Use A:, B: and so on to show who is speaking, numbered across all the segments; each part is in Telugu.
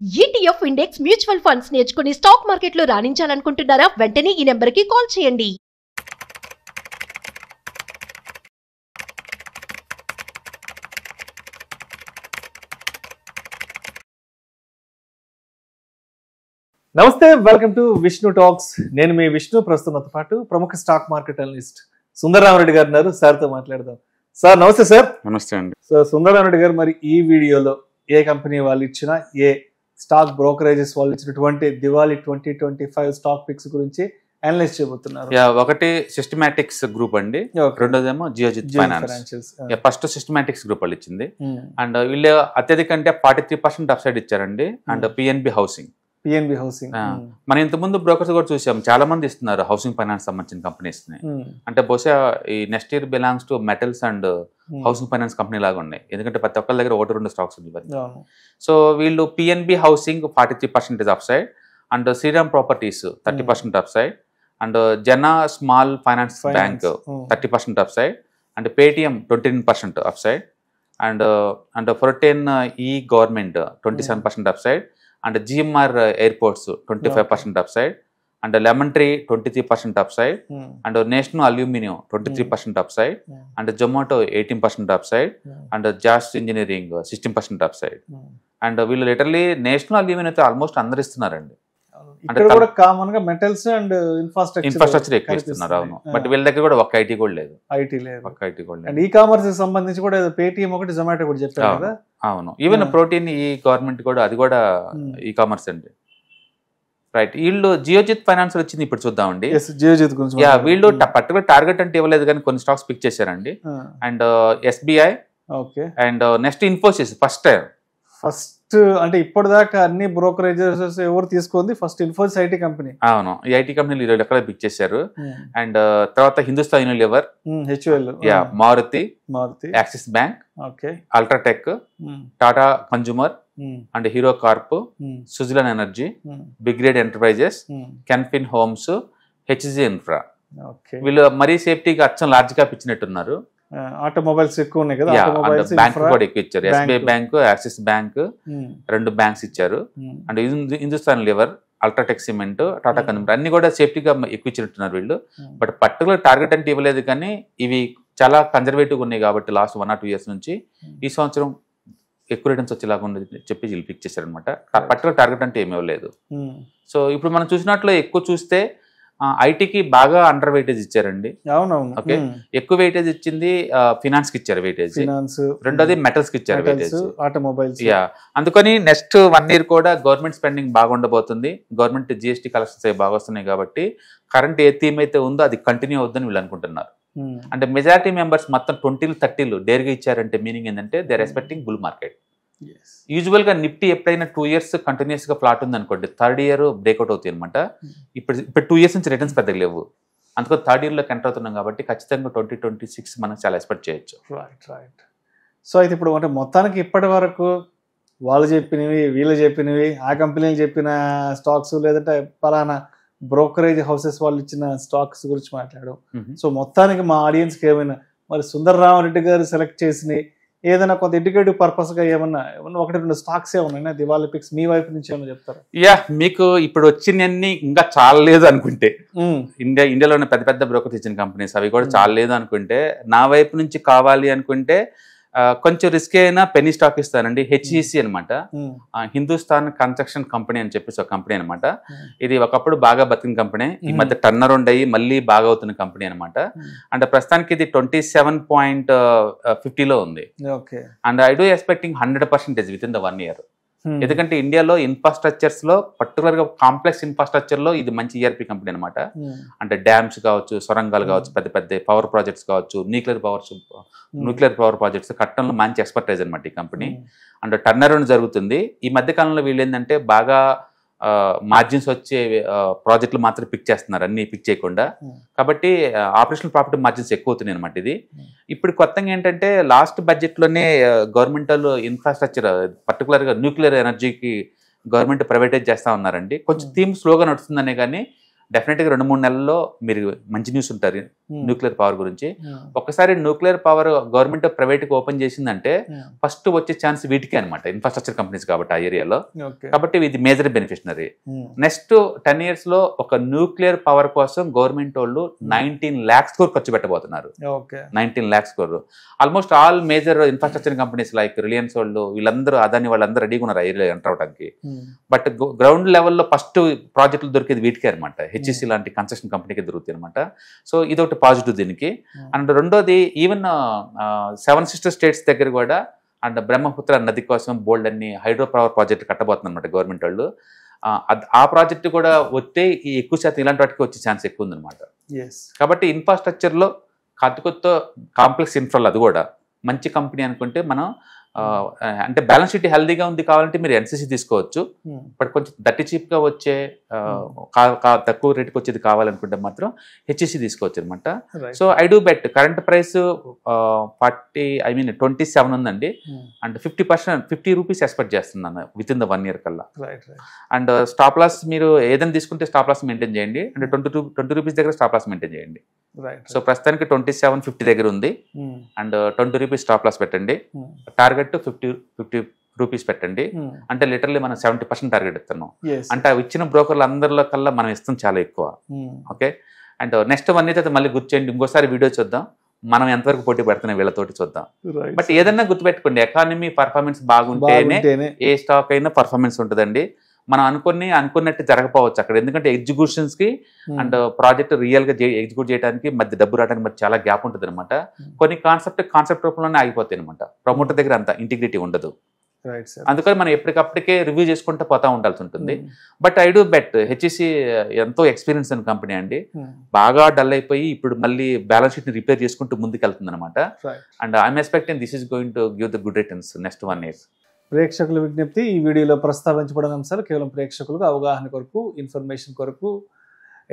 A: ETF ఇండెక్స్ మ్యూచువల్ ఫండ్స్ నేర్చుకుని స్టాక్ మార్కెట్లో రాణించాలనుకుంటున్నారా? వెంటనే ఈ నెంబర్కి కాల్ చేయండి.
B: నమస్తే, వెల్కమ్ టు విష్ణు టాక్స్. నేను మీ విష్ణు. ప్రస్తుతంతో పాటు ప్రముఖ స్టాక్ మార్కెట్ అనలిస్ట్ సుందరరామరెడ్డి గారు ఉన్నారు. సార్తో మాట్లాడదాం. సార్ నమస్తే. సార్
C: నమస్తే అండి.
B: సో సుందరరామరెడ్డి గారు, మరి ఈ వీడియోలో ఏ కంపెనీ వాళ్ళు ఇచ్చినా, ఏ స్టాక్ బ్రోకరేజెస్ వాళ్ళు ఇచ్చినటువంటి దివాళీ 2025 స్టాక్ పిక్స్ గురించి అనలైజ్ చేయబోతున్నారు.
C: ఒకటి సిస్టమాటిక్స్ గ్రూప్ అండి, రెండోదేమో Geojit financials. First systematics group వాళ్ళు ఇచ్చింది. అండ్ వీళ్ళు అత్యధిక అంటే 43% అప్ సైడ్ ఇచ్చారండి. అండ్ పిఎన్బి హౌసింగ్ మనం ఇంతకుముందు బ్రోకర్స్ కూడా చూసాం, చాలా మంది ఇస్తున్నారు హౌసింగ్ ఫైనాన్స్ సంబంధించిన కంపెనీస్ ని. అంటే బహుశా ఈ next year belongs to metals and housing finance company లాగా ఉన్నాయి, ఎందుకంటే ప్రతి ఒక్కరి దగ్గర 1-2 స్టాక్స్ ఉంది. సో వీళ్ళు PNB housing 43% upside, and Shriram properties 30% upside, and Jana small finance bank 30% upside, and Paytm 29% upside, and ఫోర్టెన్ ఈ government 27% upside, and GMR airports 25% upside, and Lemon Tree 23% upside, and National Aluminium 23% upside, and Zomato 18% upside, and Just Engineering 16% upside. And వీళ్ళు లిటరలీ నేషనల్ అల్యూమినియం అయితే ఆల్మోస్ట్ అందరు ఇస్తున్నారండి.
B: అంటే కూడా కామన్ గా మెటల్స్ అండ్
C: ఇన్ఫ్రాస్ట్రక్చర్ ఎక్కువ ఇస్తున్నారు. అవును, బట్ వీళ్ళ దగ్గర కూడా ఒక ఐటీ కూడా లేదు.
B: అండ్ ఈ కామర్స్ సంబంధించి కూడా పేటిఎం ఒకటి, జొమాటో కూడా చెప్పారు కదా.
C: అవును, ఈవెన్ ప్రోటీన్ ఈ గవర్నమెంట్ కూడా, అది కూడా ఈ కామర్స్ అండి. రైట్, వీళ్ళు జియోజిత్ ఫైనాన్స్ వచ్చింది, ఇప్పుడు చూద్దామండి
B: జియోజిత్ గురించి.
C: వీళ్ళు పర్టికులర్ టార్గెట్ అంటే ఇవ్వలేదు, కానీ కొన్ని స్టాక్స్ పిక్ చేశారండి. And SBI,
B: okay,
C: and next Infosys. First
B: అంటే ఇప్పటిదాకా అన్ని బ్రోకరేజెస్ ఎవరు తీసుకుంది, ఫస్ట్ ఇన్ఫోసిస్ ఐటీ కంపెనీ.
C: అవును, ఈ ఐటీ కంపెనీలు ఈరోజు ఎక్కడ పిక్ చేశారు. అండ్ తర్వాత Hindustan Unilever, HUL, Maruti, Axis bank, UltraTech, Tata consumer, and Hero corp, Suzlon energy, big grade enterprises, Canfin homes, HG infra. వీళ్ళు మరీ సేఫ్టీగా అచ్చం లార్జ్ క్యాప్ ఇచ్చినట్టున్నారు.
B: ఆటోమొబైల్స్ ఎక్కువ ఉన్నాయి కదా,
C: బ్యాంక్ కూడా ఎక్కువ ఇచ్చారు. SBI bank, axis bank, 2 banks ఇచ్చారు. And Hindustan lever, UltraTech cement, Tata consumer అన్ని కూడా సేఫ్టీగా ఎక్కువ ఇచ్చినట్టున్నారు వీళ్ళు. బట్ పర్టికులర్ టార్గెట్ అంటే ఇవ్వలేదు, కానీ ఇవి చాలా కన్జర్వేటివ్గా ఉన్నాయి కాబట్టి లాస్ట్ 1 or 2 years నుంచి ఈ సంవత్సరం ఎక్కువ రిటర్న్స్ వచ్చేలాగా ఉంది చెప్పి వీళ్ళు పిక్ చేశారనమాట. పర్టికులర్ టార్గెట్ అంటే ఏమీ ఇవ్వలేదు. సో ఇప్పుడు మనం చూసినట్లు ఎక్కువ చూస్తే ఐటీకి బాగా అండర్ వెయిటేజ్ ఇచ్చారండి.
B: అవునవును,
C: ఓకే, ఎక్కువ వెయిటేజ్ ఇచ్చింది ఫినాన్స్ కి ఇచ్చారు వెయిటేజ్, రెండోది మెటల్స్ కి ఇచ్చారు వెయిటేజ్,
B: ఆటోమొబైల్స్.
C: అందుకని నెక్స్ట్ 1 year కూడా గవర్నమెంట్ స్పెండింగ్ బాగా ఉండబోతుంది. గవర్నమెంట్ జిఎస్టీ కలెక్షన్స్ అవి బాగా వస్తున్నాయి కాబట్టి కరెంట్ ఏ థీమ్ అయితే ఉందో అది కంటిన్యూ అవుద్దని వీళ్ళు అనుకుంటున్నారు. అంటే మెజారిటీ మెంబర్స్ మొత్తం 20-30 డేర్గా ఇచ్చారంటే మీనింగ్ ఏంటంటే they are expecting bull market. Usual గా నిఫ్టీ ఎప్పుడైనా 2 years కంటిన్యూస్ గా ఫ్లాట్ ఉంది అనుకోండి, 3rd year బ్రేక్అవుట్ అవుతాయి అనమాట. ఇప్పుడు 2 years నుంచి రిటర్న్స్ పెద్దగా లేవు, అందుకో 3rd year లోకి ఎంటర్ అవుతున్నాం కాబట్టి ఖచ్చితంగా 2026 మనం చాలా ఎక్స్పెక్ట్ చేయొచ్చు.
B: రైట్. సో అయితే ఇప్పుడు అంటే మొత్తానికి ఇప్పటి వరకు వాళ్ళు చెప్పినవి, వీళ్ళు చెప్పినవి, ఆ కంపెనీలు చెప్పిన స్టాక్స్, లేదంటే పలానా బ్రోకరేజ్ హౌసెస్ వాళ్ళు ఇచ్చిన స్టాక్స్ గురించి మాట్లాడాం. సో మొత్తానికి మా ఆడియన్స్కి ఏమైనా మరి సుందరరామరెడ్డి గారు సెలెక్ట్ చేసినవి ఏదైనా కొంత ఇండికేటివ్ పర్పస్ గా ఏమన్నా 1-2 స్టాక్స్ ఏమన్నా దివాళీ పిక్స్ మీ వైపు నుంచి ఏమన్నా చెప్తారు?
C: మీకు ఇప్పుడు వచ్చినన్ని ఇంకా చాలా లేదు అనుకుంటే, ఇండియాలో ఉన్న పెద్ద పెద్ద బ్రోకర్స్ ఇచ్చిన కంపెనీస్ అవి కూడా చాలా లేదు అనుకుంటే, నా వైపు నుంచి కావాలి అనుకుంటే కొంచెం రిస్క్ అయినా పెన్నీ స్టాక్ ఇస్తానండి. హెచ్ఈసి అనమాట, హిందుస్థాన్ కన్స్ట్రక్షన్ కంపెనీ అని చెప్పేసి ఒక కంపెనీ అనమాట. ఇది ఒకప్పుడు బాగా బతికిన కంపెనీ, ఈ మధ్య టర్న్ అరౌండ్ అయ్యి మళ్ళీ బాగా అవుతున్న కంపెనీ అనమాట. అండ్ ప్రస్తుతానికి ఇది 27.50 ఉంది. And I do expecting 100% with in the 1 year. ఎందుకంటే ఇండియాలో ఇన్ఫ్రాస్ట్రక్చర్స్ లో, పర్టికులర్ గా కాంప్లెక్స్ ఇన్ఫ్రాస్ట్రక్చర్ లో ఇది మంచి ఈఆర్పీ కంపెనీ అనమాట. అంటే డ్యామ్స్ కావచ్చు, సొరంగాలు కావచ్చు, పెద్ద పెద్ద పవర్ ప్రాజెక్ట్స్ కావచ్చు, న్యూక్లియర్ పవర్ ప్రాజెక్ట్స్ కట్టడంలో మంచి ఎక్స్పర్టైజ్ అనమాట ఈ కంపెనీ. అండ్ టర్న్ అరౌండ్ జరుగుతుంది. ఈ మధ్య కాలంలో వీళ్ళు ఏంటంటే బాగా మార్జిన్స్ వచ్చే ప్రాజెక్టులు మాత్రం పిక్ చేస్తున్నారు, అన్ని పిక్ చేయకుండా. కాబట్టి ఆపరేషనల్ ప్రాఫిట్ మార్జిన్స్ ఎక్కువ అవుతున్నాయి అనమాట. ఇది ఇప్పుడు కొత్తగా ఏంటంటే లాస్ట్ బడ్జెట్లోనే గవర్నమెంటల్ ఇన్ఫ్రాస్ట్రక్చర్, పర్టికులర్గా న్యూక్లియర్ ఎనర్జీకి గవర్నమెంట్ ప్రైవేటైజ్ చేస్తూ ఉన్నారండి. కొంచెం థీమ్ స్లోగా నడుస్తుందనే కానీ డెఫినెట్గా 2-3 నెలల్లో మీరు మంచి న్యూస్ న్యూక్లియర్ పవర్ గురించి. ఒకసారి న్యూక్లియర్ పవర్ గవర్నమెంట్ ప్రైవేట్ కి ఓపెన్ చేసిందంటే ఫస్ట్ వచ్చే ఛాన్స్ వీటికే అనమాట, ఇన్ఫ్రాస్ట్రక్చర్ కంపెనీస్ కాబట్టి ఆ ఏరియాలో. కాబట్టి ఇది మేజర్ బెనిఫిషనరీ. నెక్స్ట్ 10 years లో ఒక న్యూక్లియర్ పవర్ కోసం గవర్నమెంట్ వాళ్ళు 19 lakhs crore ఖర్చు పెట్టబోతున్నారు. 19 lakhs crore. Almost all major infrastructure companies like Reliance వాళ్ళు, వీళ్ళందరూ అదాని వాళ్ళందరూ రెడీగా ఉన్నారు ఆ ఏరియాలో ఎంటర్ అవడానికి. బట్ గ్రౌండ్ లెవెల్లో ఫస్ట్ ప్రాజెక్టులు దొరికేది వీటికే అనమాట, హెచ్ఈసి లాంటి కన్స్ట్రక్షన్ కంపెనీకి దొరుకుతాయి అనమాట. సో ఇది ఒకటి పాజిటివ్ దీనికి. అండ్ రెండోది ఈవెన్ 7 sister states దగ్గర కూడా అండ్ బ్రహ్మపుత్ర నది కోసం బోల్డ్ అన్ని హైడ్రో పవర్ ప్రాజెక్ట్ కట్టబోతుంది అనమాట గవర్నమెంట్ వాళ్ళు. ఆ ప్రాజెక్ట్ కూడా వస్తే ఈ ఎక్కువ శాతం ఇలాంటి వాటికి వచ్చే ఛాన్స్ ఎక్కువ ఉందన్నమాట. కాబట్టి ఇన్ఫ్రాస్ట్రక్చర్లో కొత్త కాంప్లెక్స్ ఇన్ఫ్రాలు అది కూడా మంచి కంపెనీ అనుకుంటే మనం అంటే బ్యాలెన్స్ షీట్ హెల్దీగా ఉంది కావాలంటే మీరు ఎన్సీసీ తీసుకోవచ్చు. బట్ కొంచెం దట్టి చీప్గా వచ్చే తక్కువ రేటుకి వచ్చేది కావాలనుకుంటే మాత్రం హెచ్ఈసి తీసుకోవచ్చు అనమాట. So I do bet current price 27 ఉందండి. అండ్ 50 rupees ఎక్స్పెక్ట్ చేస్తున్నాను విత్ ఇన్ ద 1 year కల్లా. అండ్ స్టాప్ లాస్ మీరు ఏదైనా తీసుకుంటే స్టాప్ లాస్ మెయింటైన్ చేయండి. అంటే 20 rupees దగ్గర స్టాప్ లాస్ మెయింటైన్ చేయండి. సో ప్రస్తుతానికి 27.50 దగ్గర ఉంది. అండ్ 20 rupees స్టాప్ లాస్ పెట్టండి. టార్గెట్ 50 rupees పెట్టండి. అంటే లిటరల్లీ మనం 70% టార్గెట్ ఇస్తున్నాం. అంటే అవి ఇచ్చిన బ్రోకర్లు అందరిలో కల్లా మనం ఇస్తాం చాలా ఎక్కువ. ఓకే. అండ్ నెక్స్ట్ 1 year అయితే మళ్ళీ గుర్చేయండి, ఇంకోసారి వీడియో చూద్దాం, మనం ఎంతవరకు పోటీ పెడుతున్నాం వీళ్ళతోటి చూద్దాం. బట్ ఏదన్నా గుర్తుపెట్టుకోండి, ఎకానమీ పర్ఫార్మెన్స్ బాగుంటేనే ఏ స్టాక్ అయినా పర్ఫార్మెన్స్ ఉంటుందండి. మనం అనుకున్నట్టు జరగకపోవచ్చు అక్కడ, ఎందుకంటే ఎగ్జిక్యూషన్స్ కి అండ్ ప్రాజెక్ట్ రియల్ గా ఎగ్జిక్యూట్ చేయడానికి మధ్య డబ్బు రావడానికి మధ్య చాలా గ్యాప్ ఉంటుంది అనమాట. కొన్ని కాన్సెప్ట్ రూపంలోనే ఆగిపోతాయి అనమాట. ప్రమోటర్ దగ్గర అంత ఇంటిగ్రిటీ ఉండదు. అందుకని మనం ఎప్పటికప్పటికే రివ్యూ చేసుకుంటూ పోతా ఉండాల్సి ఉంటుంది. But I do bet HEC ఎంతో ఎక్స్పీరియన్స్ అయిన కంపెనీ అండి. బాగా డల్ అయిపోయి ఇప్పుడు మళ్ళీ బ్యాలెన్స్ షీట్ ని రిపేర్ చేసుకుంటూ ముందుకు వెళ్తుంది అనమాట. And I'm expecting this is going to give the good returns next 1 year.
B: ప్రేక్షకుల విజ్ఞప్తి, ఈ వీడియోలో ప్రస్తావించబడిన అంశాలు కేవలం ప్రేక్షకులకు అవగాహన కొరకు, ఇన్ఫర్మేషన్ కొరకు,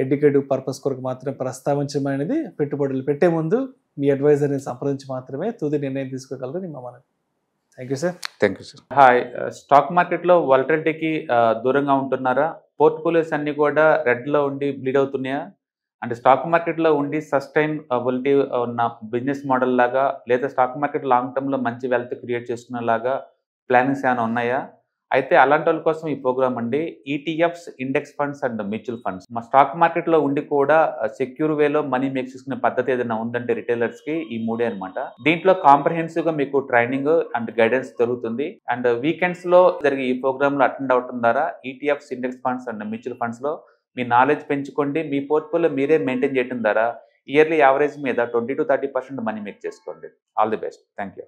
B: ఎడ్యుకేటివ్ పర్పస్ కొరకు మాత్రమే ప్రస్తావించమైనది. పెట్టుబడులు పెట్టే ముందు మీ అడ్వైజర్ని సంప్రదించి మాత్రమే తుది నిర్ణయం తీసుకోగలరని మా మనవి. Thank you sir.
C: Thank you sir. Hi. Stock మార్కెట్లో వాలటిలిటీకి దూరంగా ఉంటున్నారా? పోర్ట్ఫోలియోస్ అన్ని కూడా రెడ్లో ఉండి బ్లీడ్ అవుతున్నాయా? అంటే స్టాక్ మార్కెట్లో ఉండి సస్టైనబిలిటీ ఉన్న బిజినెస్ మోడల్ లాగా, లేదా స్టాక్ మార్కెట్ లాంగ్ టర్మ్లో మంచి వెల్త్ క్రియేట్ చేసుకునేలాగా ప్లానింగ్స్ ఏమైనా ఉన్నాయా? అయితే అలాంటి వాళ్ళ కోసం ఈ ప్రోగ్రామ్ అండి. ETFs, index funds and mutual funds. మా స్టాక్ మార్కెట్లో ఉండి కూడా సెక్యూర్ వేలో మనీ మేక్ చేసుకునే పద్ధతి ఏదైనా ఉందంటే రిటైలర్స్ కి ఈ 3 అనమాట. దీంట్లో కాంప్రహెన్సివ్ గా మీకు ట్రైనింగ్ అండ్ గైడెన్స్ జరుగుతుంది. అండ్ వీకెండ్స్ లో జరిగే ఈ ప్రోగ్రామ్ లో అటెండ్ అవటం ద్వారా ETFs, index funds and mutual funds లో మీ నాలెడ్జ్ పెంచుకోండి. మీ పోర్ట్ఫోలియో మీరే మెయింటైన్ చేయడం ద్వారా ఇయర్లీ యావరేజ్ మీద 20 to 30% మనీ మేక్ చేసుకోండి. All the best. Thank you.